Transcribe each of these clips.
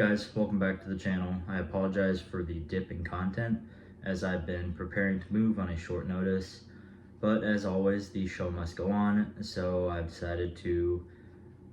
guys, welcome back to the channel. I apologize for the dip in content as I've been preparing to move on a short notice, but as always the show must go on, so I've decided to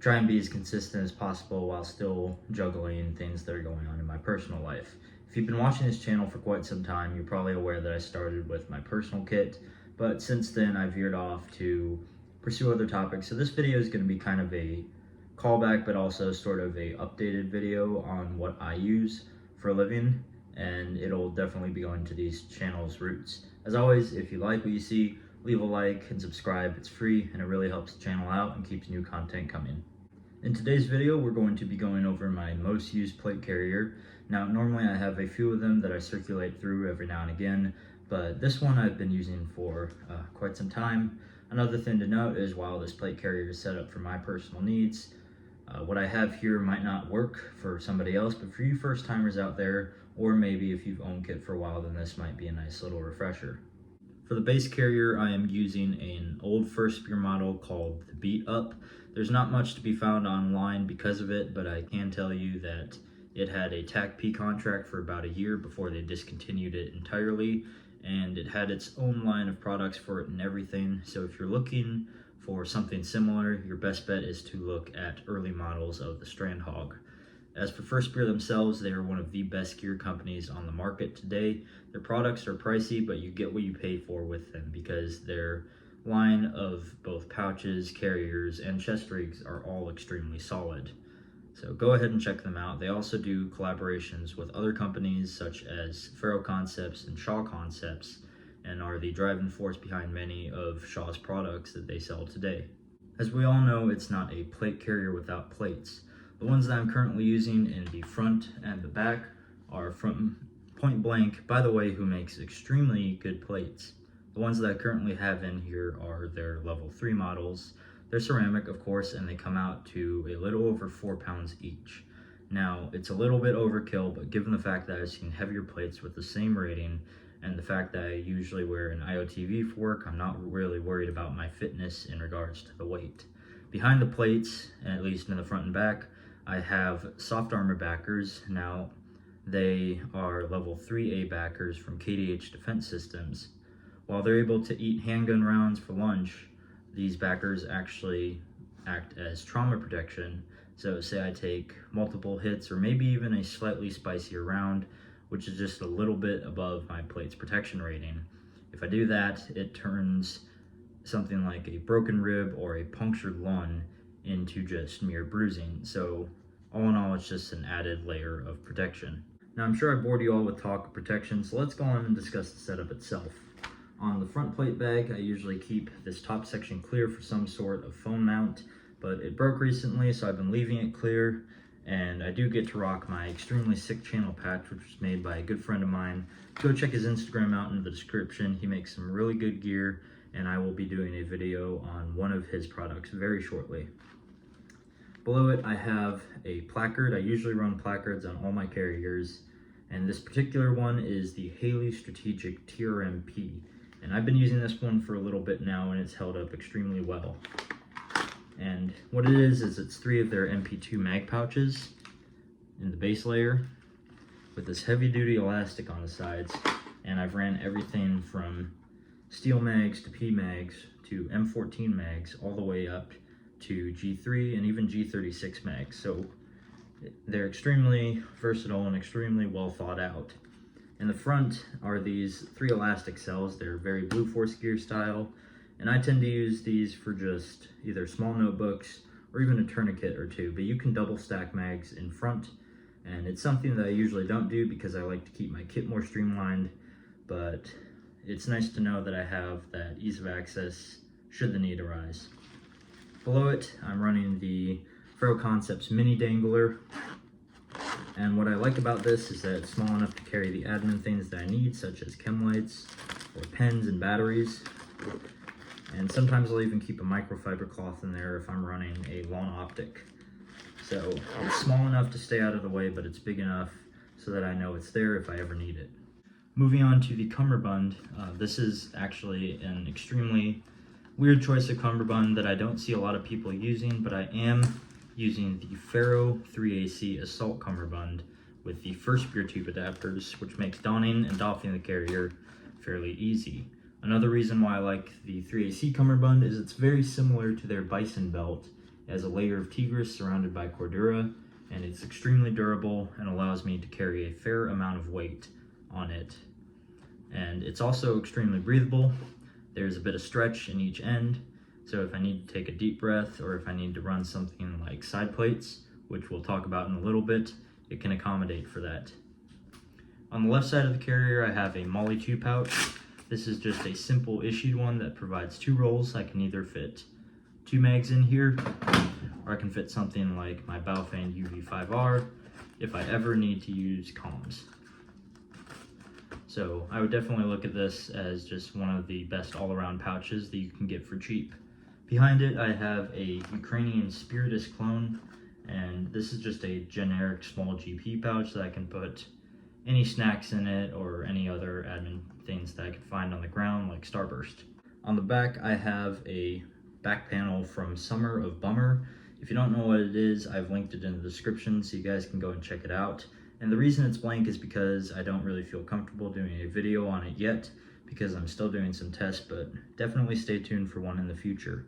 try and be as consistent as possible while still juggling things that are going on in my personal life. If you've been watching this channel for quite some time, you're probably aware that I started with my personal kit, but since then I've veered off to pursue other topics. So this video is going to be kind of a callback, but also sort of a updated video on what I use for a living, and it'll definitely be going to these channels' roots. As always, if you like what you see, leave a like and subscribe. It's free and it really helps the channel out and keeps new content coming. In today's video, we're going to be going over my most used plate carrier. Now, normally I have a few of them that I circulate through every now and again, but this one I've been using for quite some time. Another thing to note is while this plate carrier is set up for my personal needs, what I have here might not work for somebody else, but for you first timers out there, or maybe if you've owned kit for a while, then this might be a nice little refresher. For the base carrier, I am using an old Firstspear model called the Beat Up. There's not much to be found online because of it, but I can tell you that it had a TACP contract for about a year before they discontinued it entirely, and it had its own line of products for it and everything. So if you're looking for something similar, your best bet is to look at early models of the Strand Hog. As for Firstspear themselves, they are one of the best gear companies on the market today. Their products are pricey, but you get what you pay for with them because their line of both pouches, carriers, and chest rigs are all extremely solid. So go ahead and check them out. They also do collaborations with other companies such as Ferro Concepts and Shaw Concepts, and are the driving force behind many of Shaw's products that they sell today. As we all know, it's not a plate carrier without plates. The ones that I'm currently using in the front and the back are from Point Blank, by the way, who makes extremely good plates. The ones that I currently have in here are their level 3 models. They're ceramic, of course, and they come out to a little over 4 pounds each. Now, it's a little bit overkill, but given the fact that I've seen heavier plates with the same rating, and the fact that I usually wear an IOTV for work, I'm not really worried about my fitness in regards to the weight. Behind the plates, at least in the front and back, I have soft armor backers. Now, they are level 3A backers from KDH Defense Systems. While they're able to eat handgun rounds for lunch, these backers actually act as trauma protection. So say I take multiple hits or maybe even a slightly spicier round, which is just a little bit above my plate's protection rating. If I do that, it turns something like a broken rib or a punctured lung into just mere bruising. So all in all, it's just an added layer of protection. Now, I'm sure I bored you all with talk of protection, so let's go on and discuss the setup itself. On the front plate bag, I usually keep this top section clear for some sort of foam mount, but it broke recently, so I've been leaving it clear. And I do get to rock my extremely sick channel patch, which was made by a good friend of mine. Go check his Instagram out in the description. He makes some really good gear, and I will be doing a video on one of his products very shortly. Below it, I have a placard. I usually run placards on all my carriers, and this particular one is the Haley Strategic TRMP. And I've been using this one for a little bit now, and it's held up extremely well. And what it is it's 3 of their MP2 mag pouches in the base layer with this heavy duty elastic on the sides. And I've ran everything from steel mags to P mags to M14 mags all the way up to G3 and even G36 mags. So they're extremely versatile and extremely well thought out. In the front are these 3 elastic cells. They're very Blue Force gear style. And I tend to use these for just either small notebooks or even a tourniquet or two, but you can double stack mags in front, and it's something that I usually don't do because I like to keep my kit more streamlined, but it's nice to know that I have that ease of access should the need arise. Below it, I'm running the Ferro Concepts Mini Dangler, and what I like about this is that it's small enough to carry the admin things that I need, such as chem lights or pens and batteries. And sometimes I'll even keep a microfiber cloth in there if I'm running a long optic. So it's small enough to stay out of the way, but it's big enough so that I know it's there if I ever need it. Moving on to the cummerbund, this is actually an extremely weird choice of cummerbund that I don't see a lot of people using, but I am using the Ferro 3AC assault cummerbund with the Firstspear tube adapters, which makes donning and doffing the carrier fairly easy. Another reason why I like the 3AC cummerbund is it's very similar to their bison belt. It has a layer of tigris surrounded by cordura, and it's extremely durable and allows me to carry a fair amount of weight on it. And it's also extremely breathable. There's a bit of stretch in each end, so if I need to take a deep breath or if I need to run something like side plates, which we'll talk about in a little bit, it can accommodate for that. On the left side of the carrier, I have a Molly 2 pouch. This is just a simple issued one that provides 2 rolls. I can either fit 2 mags in here, or I can fit something like my Baofeng UV5R if I ever need to use comms. So I would definitely look at this as just one of the best all-around pouches that you can get for cheap. Behind it, I have a Ukrainian Spiritus clone, and this is just a generic small GP pouch that I can put any snacks in it or any other admin things that I could find on the ground, like Starburst. On the back, I have a back panel from Summer of Bummer. If you don't know what it is, I've linked it in the description so you guys can go and check it out. And the reason it's blank is because I don't really feel comfortable doing a video on it yet, because I'm still doing some tests, but definitely stay tuned for one in the future.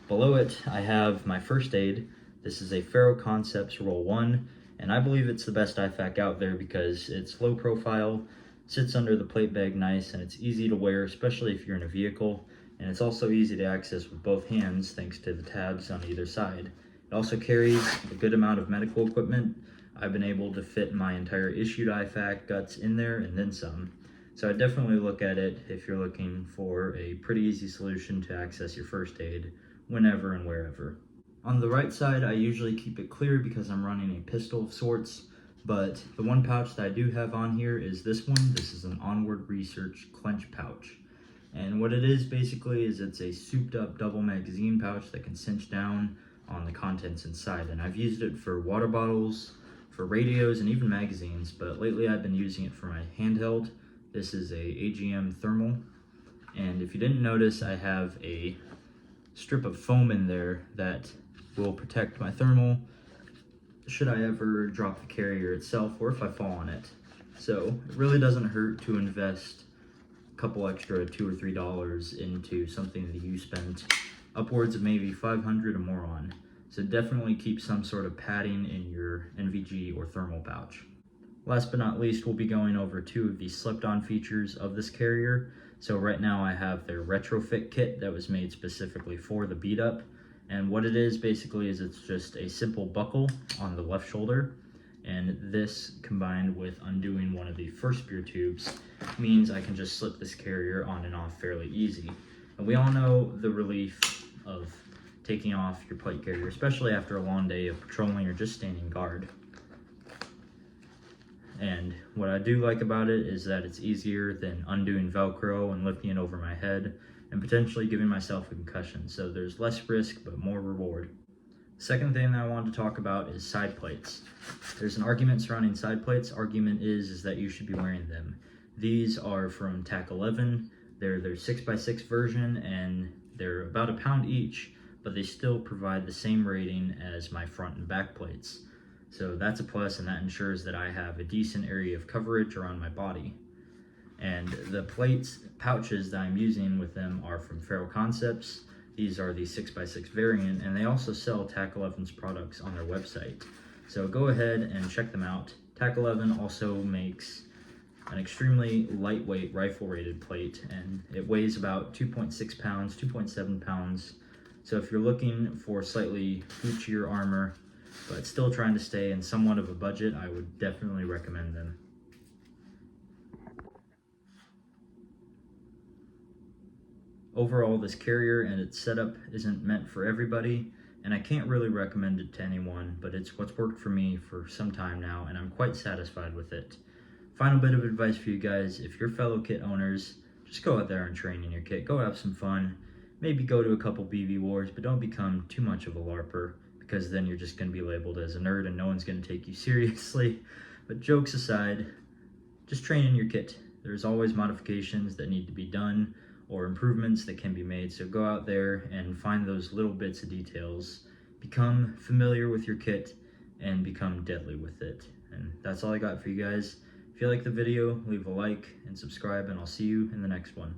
Below it, I have my first aid. This is a Ferro Concepts Roll 1, and I believe it's the best IFAK out there because it's low profile, sits under the plate bag nice, and it's easy to wear, especially if you're in a vehicle. And it's also easy to access with both hands thanks to the tabs on either side. It also carries a good amount of medical equipment. I've been able to fit my entire issued IFAK guts in there and then some. So I definitely look at it if you're looking for a pretty easy solution to access your first aid whenever and wherever. On the right side, I usually keep it clear because I'm running a pistol of sorts, but the one pouch that I do have on here is this one. This is an Onward Research clench pouch. And what it is basically is it's a souped up double magazine pouch that can cinch down on the contents inside. And I've used it for water bottles, for radios, and even magazines, but lately I've been using it for my handheld. This is a AGM thermal. And if you didn't notice, I have a strip of foam in there that will protect my thermal should I ever drop the carrier itself or if I fall on it. So it really doesn't hurt to invest couple extra $2 or $3 into something that you spent upwards of maybe $500 or more on. So definitely keep some sort of padding in your NVG or thermal pouch. Last but not least, we'll be going over 2 of the slept-on features of this carrier. So right now I have their retrofit kit that was made specifically for the beat up. And what it is basically is it's just a simple buckle on the left shoulder. And this, combined with undoing one of the Firstspear tubes, means I can just slip this carrier on and off fairly easy. And we all know the relief of taking off your plate carrier, especially after a long day of patrolling or just standing guard. And what I do like about it is that it's easier than undoing Velcro and lifting it over my head and potentially giving myself a concussion. So there's less risk, but more reward. Second thing that I wanted to talk about is side plates. There's an argument surrounding side plates. Argument is that you should be wearing them. These are from TAC 11. They're their 6x6 version, and they're about £1 each, but they still provide the same rating as my front and back plates. So that's a plus, and that ensures that I have a decent area of coverage around my body. And the pouches that I'm using with them are from Ferro Concepts. These are the 6x6 variant, and they also sell TAC 11's products on their website. So go ahead and check them out. TAC 11 also makes an extremely lightweight rifle-rated plate, and it weighs about 2.6 pounds, 2.7 pounds. So if you're looking for slightly Guccier armor, but still trying to stay in somewhat of a budget, I would definitely recommend them. Overall, this carrier and its setup isn't meant for everybody, and I can't really recommend it to anyone, but it's what's worked for me for some time now, and I'm quite satisfied with it. Final bit of advice for you guys: if you're fellow kit owners, just go out there and train in your kit. Go have some fun. Maybe go to a couple BB wars, but don't become too much of a LARPer, because then you're just going to be labeled as a nerd and no one's going to take you seriously. But jokes aside, just train in your kit. There's always modifications that need to be done or improvements that can be made, so go out there and find those little bits of details, become familiar with your kit and become deadly with it. And that's all I got for you guys. If you like the video, leave a like and subscribe, and I'll see you in the next one.